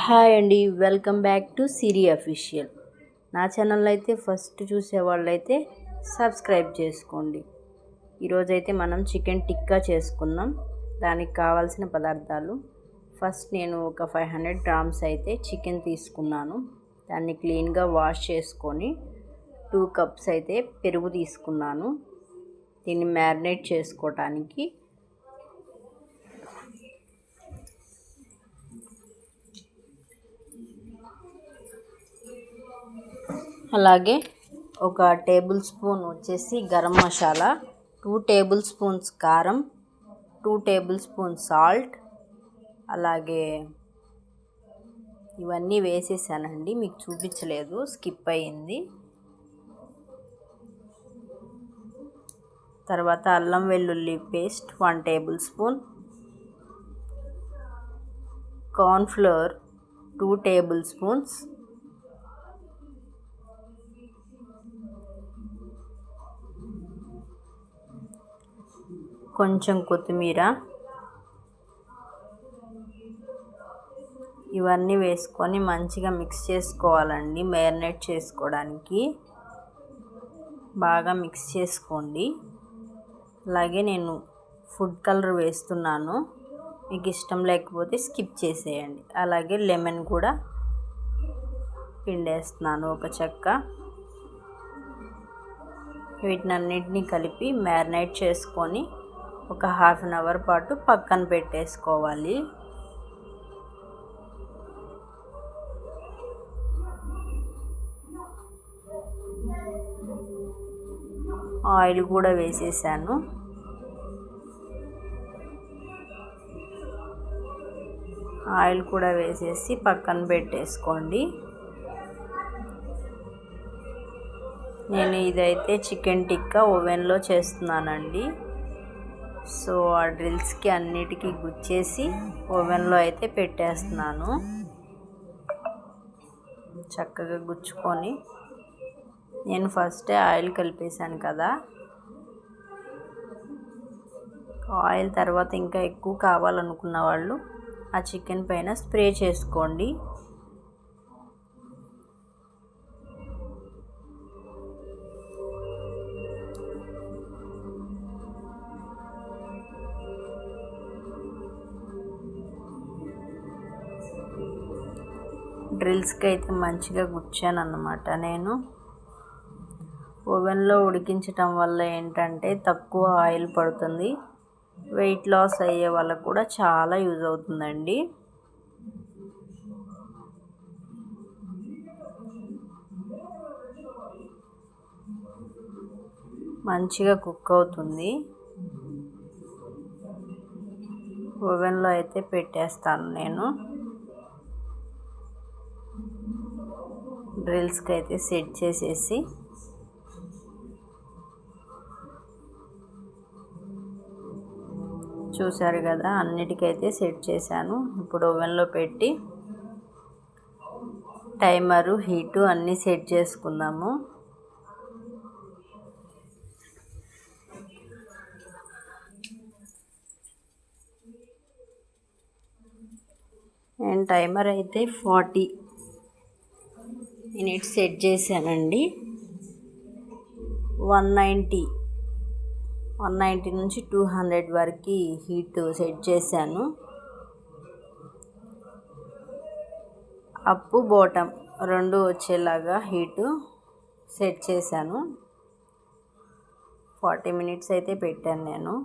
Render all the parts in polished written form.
Hi అండి, welcome back to Siri official. నా channel అయితే ఫస్ట్ చూసే వాళ్ళైతే సబ్స్క్రైబ్ చేసుకోండి. ఈరోజైతే మనం చికెన్ టిక్కా చేసుకుందాం. దానికి కావాల్సిన పదార్థాలు, ఫస్ట్ నేను ఒక 500 గ్రామ్స్ అయితే చికెన్ తీసుకున్నాను. దాన్ని క్లీన్గా వాష్ చేసుకొని 2 కప్స్ అయితే పెరుగు తీసుకున్నాను. దీన్ని మ్యారినేట్ చేసుకోవటానికి అలాగే ఒక టేబుల్ స్పూన్ వచ్చేసి గరం మసాలా, 2 టేబుల్ స్పూన్స్ కారం, 2 టేబుల్ స్పూన్ సాల్ట్, అలాగే ఇవన్నీ వేసేసానండి. మీకు చూపించలేదు, స్కిప్ అయ్యింది. తర్వాత అల్లం వెల్లుల్లి paste 1 tablespoon, cornflour 2 tablespoons, కొంచెం కొత్తిమీర, ఇవన్నీ వేసుకొని మంచిగా మిక్స్ చేసుకోవాలండి. మ్యారినేట్ చేసుకోవడానికి బాగా మిక్స్ చేసుకోండి. అలాగే నేను ఫుడ్ కలర్ వేస్తున్నాను, మీకు ఇష్టం లేకపోతే స్కిప్ చేసేయండి. అలాగే లెమన్ కూడా పిండేస్తున్నాను ఒక చెక్క. వీటినన్నిటినీ కలిపి మ్యారినేట్ చేసుకొని ఒక 1/2 అవర్ పాటు పక్కన పెట్టేసుకోవాలి. ఆయిల్ కూడా వేసేసాను. ఆయిల్ కూడా వేసేసి పక్కన పెట్టేసుకోండి. నేను ఇదైతే చికెన్ టిక్కా ఓవెన్లో చేస్తున్నానండి. సో ఆ డ్రిల్స్కి అన్నిటికీ గుచ్చేసి ఓవెన్లో అయితే పెట్టేస్తున్నాను. చక్కగా గుచ్చుకొని, నేను ఫస్టే ఆయిల్ కలిపేశాను కదా, ఆయిల్ తర్వాత ఇంకా ఎక్కువ కావాలనుకున్న వాళ్ళు ఆ చికెన్ పైన స్ప్రే చేసుకోండి. డ్రిల్స్కి అయితే మంచిగా గుచ్చాను అన్నమాట. నేను ఓవెన్లో ఉడికించటం వల్ల ఏంటంటే తక్కువ ఆయిల్ పడుతుంది. వెయిట్ లాస్ అయ్యే వాళ్ళకు కూడా చాలా యూజ్ అవుతుందండి. మంచిగా కుక్ అవుతుంది. ఓవెన్లో అయితే పెట్టేస్తాను నేను. డ్రిల్స్కి అయితే సెట్ చేసేసి చూసారు కదా, అన్నిటికైతే సెట్ చేశాను. ఇప్పుడు ఓవెన్లో పెట్టి టైమరు, హీటు అన్నీ సెట్ చేసుకుందాము. నేను టైమర్ అయితే 40 మినిట్స్ సెట్ చేశానండి. 190 నుంచి 200 వరకు హీట్ సెట్ చేశాను. అప్ బాటమ్ 2 వచ్చేలాగా హీటు సెట్ చేశాను. 40 మినిట్స్ అయితే పెట్టాను నేను.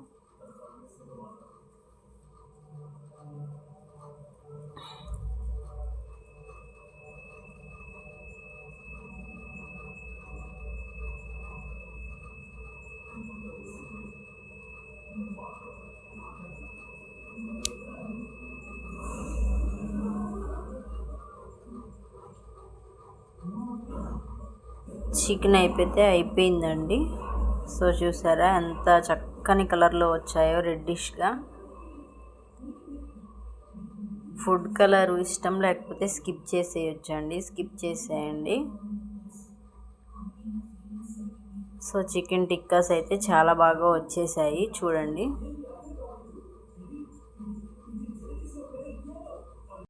చికెన్ అయిపోయిందండి. సో చూసారా ఎంత చక్కని కలర్లో వచ్చాయో, రెడ్డిష్గా. ఫుడ్ కలర్ ఇష్టం లేకపోతే స్కిప్ చేసేయొచ్చండి, స్కిప్ చేసేయండి. సో చికెన్ టిక్కాస్ అయితే చాలా బాగా వచ్చేసాయి చూడండి.